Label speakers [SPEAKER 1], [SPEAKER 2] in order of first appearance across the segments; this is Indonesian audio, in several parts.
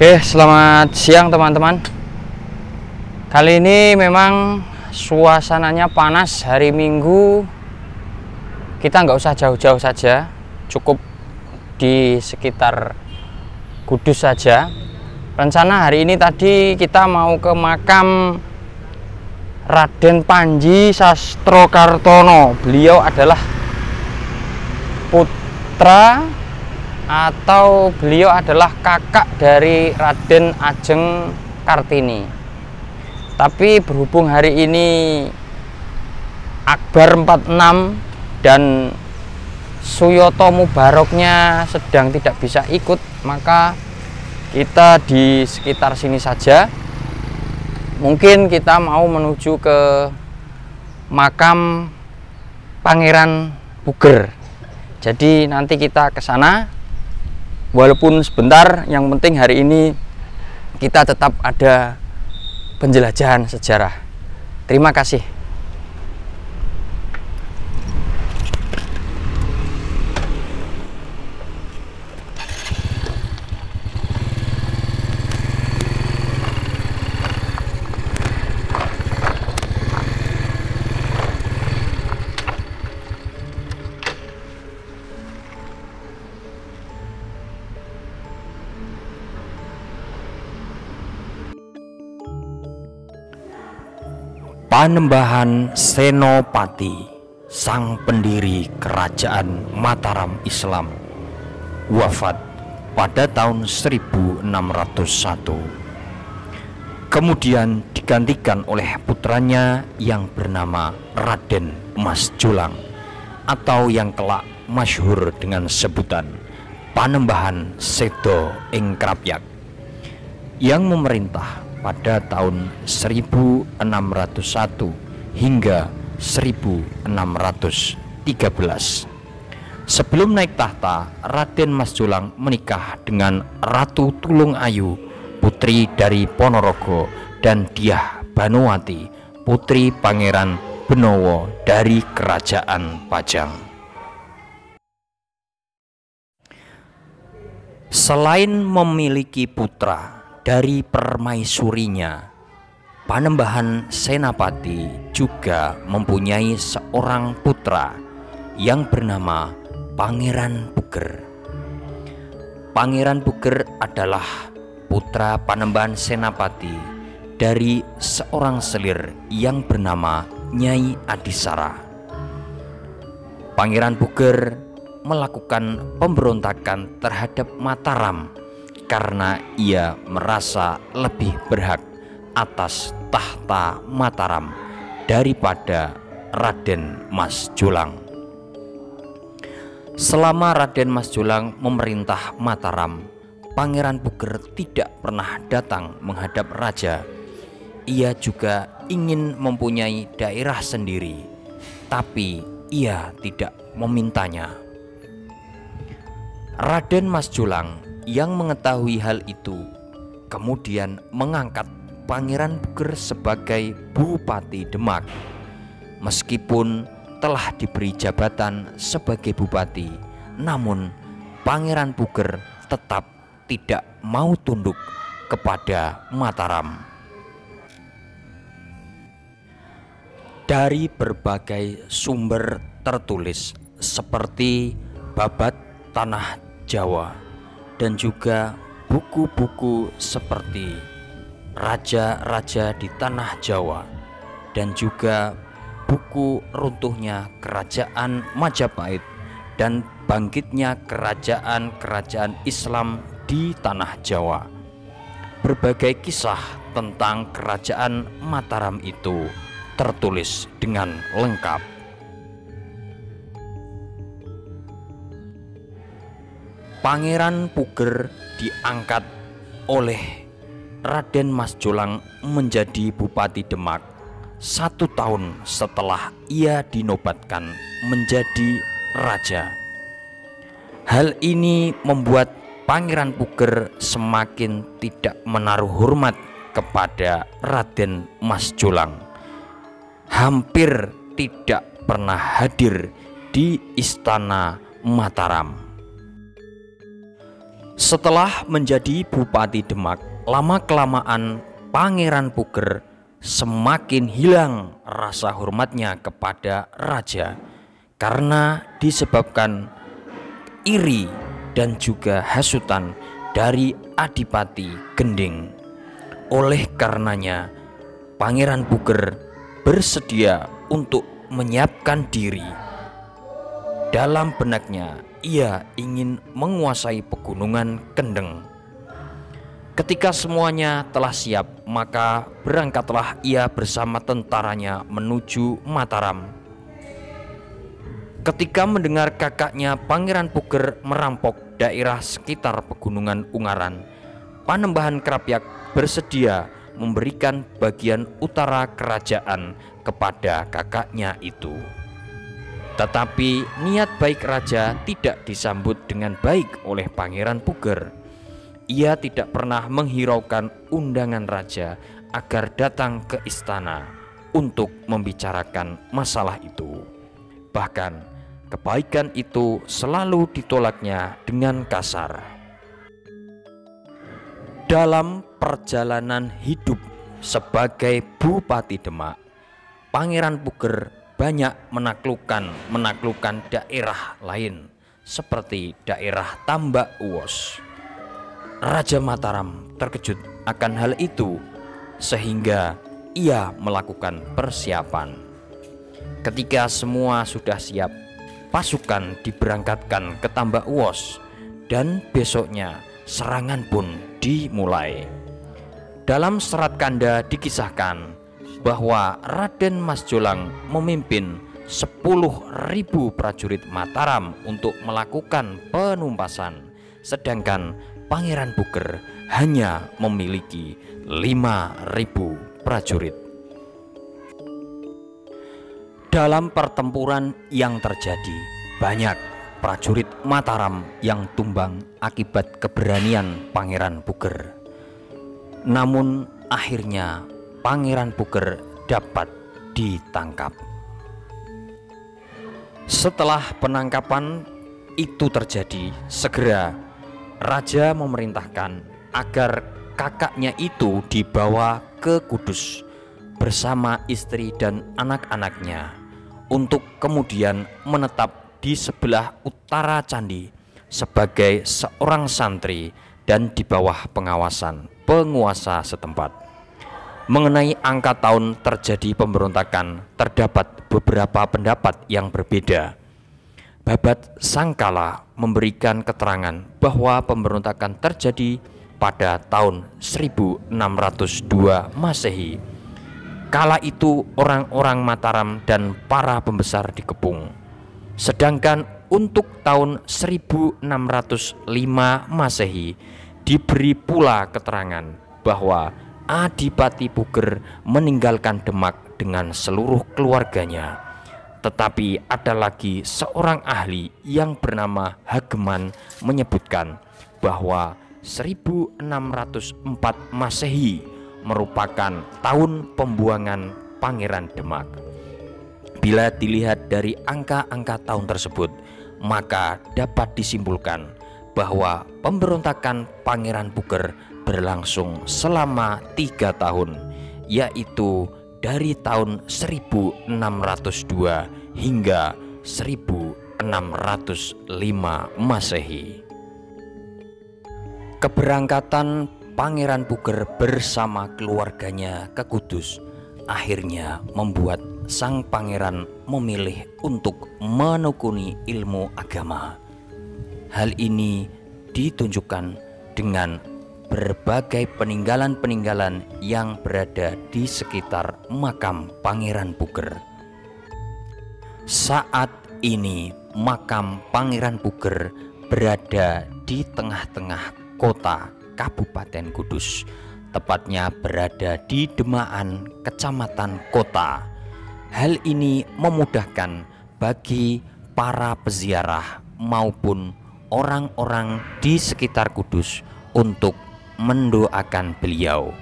[SPEAKER 1] Oke, selamat siang teman-teman. Kali ini memang suasananya panas, hari Minggu. Kita nggak usah jauh-jauh saja, cukup di sekitar Kudus saja. Rencana hari ini tadi kita mau ke makam Raden Panji Sastrokartono. Beliau adalah putra atau beliau adalah kakak dari Raden Ajeng Kartini. Tapi berhubung hari ini Akbar 46 dan Suyoto Mubaroknya sedang tidak bisa ikut, maka kita di sekitar sini saja. Mungkin kita mau menuju ke makam Pangeran Puger. Jadi nanti kita ke sana. Walaupun sebentar, yang penting hari ini kita tetap ada penjelajahan sejarah. Terima kasih.
[SPEAKER 2] Panembahan Senopati, sang pendiri kerajaan Mataram Islam, wafat pada tahun 1601. Kemudian digantikan oleh putranya yang bernama Raden Mas Julang, atau yang kelak masyhur dengan sebutan Panembahan Sedo ing Krapyak, yang memerintah pada tahun 1601 hingga 1613. Sebelum naik tahta, Raden Mas Julang menikah dengan Ratu Tulung Ayu, putri dari Ponorogo, dan Dyah Banuwati, putri Pangeran Benowo dari Kerajaan Pajang. Selain memiliki putra dari permaisurinya, Panembahan Senapati juga mempunyai seorang putra yang bernama Pangeran Puger. Pangeran Puger adalah putra Panembahan Senapati dari seorang selir yang bernama Nyai Adisara. Pangeran Puger melakukan pemberontakan terhadap Mataram karena ia merasa lebih berhak atas tahta Mataram daripada Raden Mas Julang. Selama Raden Mas Julang memerintah Mataram, Pangeran Puger tidak pernah datang menghadap raja. Ia juga ingin mempunyai daerah sendiri, tapi ia tidak memintanya. Raden Mas Julang yang mengetahui hal itu kemudian mengangkat Pangeran Puger sebagai Bupati Demak. Meskipun telah diberi jabatan sebagai bupati, namun Pangeran Puger tetap tidak mau tunduk kepada Mataram. Dari berbagai sumber tertulis seperti Babat Tanah Jawa dan juga buku-buku seperti Raja-Raja di Tanah Jawa dan juga buku runtuhnya Kerajaan Majapahit dan bangkitnya kerajaan-kerajaan Islam di Tanah Jawa. Berbagai kisah tentang kerajaan Mataram itu tertulis dengan lengkap. Pangeran Puger diangkat oleh Raden Mas Julang menjadi Bupati Demak 1 tahun setelah ia dinobatkan menjadi raja. Hal ini membuat Pangeran Puger semakin tidak menaruh hormat kepada Raden Mas Julang. Hampir tidak pernah hadir di Istana Mataram. Setelah menjadi Bupati Demak, lama-kelamaan Pangeran Puger semakin hilang rasa hormatnya kepada raja karena disebabkan iri dan juga hasutan dari Adipati Gending. Oleh karenanya, Pangeran Puger bersedia untuk menyiapkan diri. Dalam benaknya, ia ingin menguasai pegunungan Kendeng. Ketika semuanya telah siap, maka berangkatlah ia bersama tentaranya menuju Mataram. Ketika mendengar kakaknya Pangeran Puger merampok daerah sekitar pegunungan Ungaran, Panembahan Krapyak bersedia memberikan bagian utara kerajaan kepada kakaknya itu. Tetapi niat baik raja tidak disambut dengan baik oleh Pangeran Puger. Ia tidak pernah menghiraukan undangan raja agar datang ke istana untuk membicarakan masalah itu. Bahkan kebaikan itu selalu ditolaknya dengan kasar. Dalam perjalanan hidup sebagai Bupati Demak, Pangeran Puger banyak menaklukkan daerah lain seperti daerah Tambak Uwos. Raja Mataram terkejut akan hal itu sehingga ia melakukan persiapan. Ketika semua sudah siap, pasukan diberangkatkan ke Tambak Uwos dan besoknya serangan pun dimulai. Dalam Serat Kanda dikisahkan bahwa Raden Mas Jolang memimpin 10.000 prajurit Mataram untuk melakukan penumpasan, sedangkan Pangeran Puger hanya memiliki 5.000 prajurit. Dalam pertempuran yang terjadi, banyak prajurit Mataram yang tumbang akibat keberanian Pangeran Puger. Namun akhirnya Pangeran Puger dapat ditangkap. Setelah penangkapan itu terjadi, segera raja memerintahkan agar kakaknya itu dibawa ke Kudus bersama istri dan anak-anaknya untuk kemudian menetap di sebelah utara candi sebagai seorang santri dan di bawah pengawasan penguasa setempat. Mengenai angka tahun terjadi pemberontakan, terdapat beberapa pendapat yang berbeda. Babat Sangkala memberikan keterangan bahwa pemberontakan terjadi pada tahun 1602 Masehi. Kala itu orang-orang Mataram dan para pembesar dikepung. Sedangkan untuk tahun 1605 Masehi diberi pula keterangan bahwa Adipati Puger meninggalkan Demak dengan seluruh keluarganya. Tetapi ada lagi seorang ahli yang bernama Hageman menyebutkan bahwa 1604 Masehi merupakan tahun pembuangan Pangeran Demak. Bila dilihat dari angka-angka tahun tersebut, maka dapat disimpulkan bahwa pemberontakan Pangeran Puger berlangsung selama 3 tahun, yaitu dari tahun 1602 hingga 1605 Masehi. Keberangkatan Pangeran Puger bersama keluarganya ke Kudus akhirnya membuat sang pangeran memilih untuk menekuni ilmu agama. Hal ini ditunjukkan dengan berbagai peninggalan-peninggalan yang berada di sekitar makam Pangeran Puger. Saat ini makam Pangeran Puger berada di tengah-tengah kota Kabupaten Kudus, tepatnya berada di Demaan, Kecamatan Kota. Hal ini memudahkan bagi para peziarah maupun orang-orang di sekitar Kudus untuk mendoakan beliau.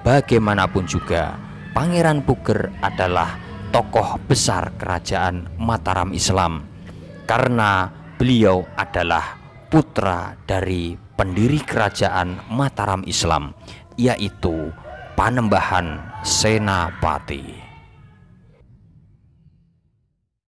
[SPEAKER 2] Bagaimanapun juga, Pangeran Puger adalah tokoh besar kerajaan Mataram Islam karena beliau adalah putra dari pendiri kerajaan Mataram Islam, yaitu Panembahan Senapati.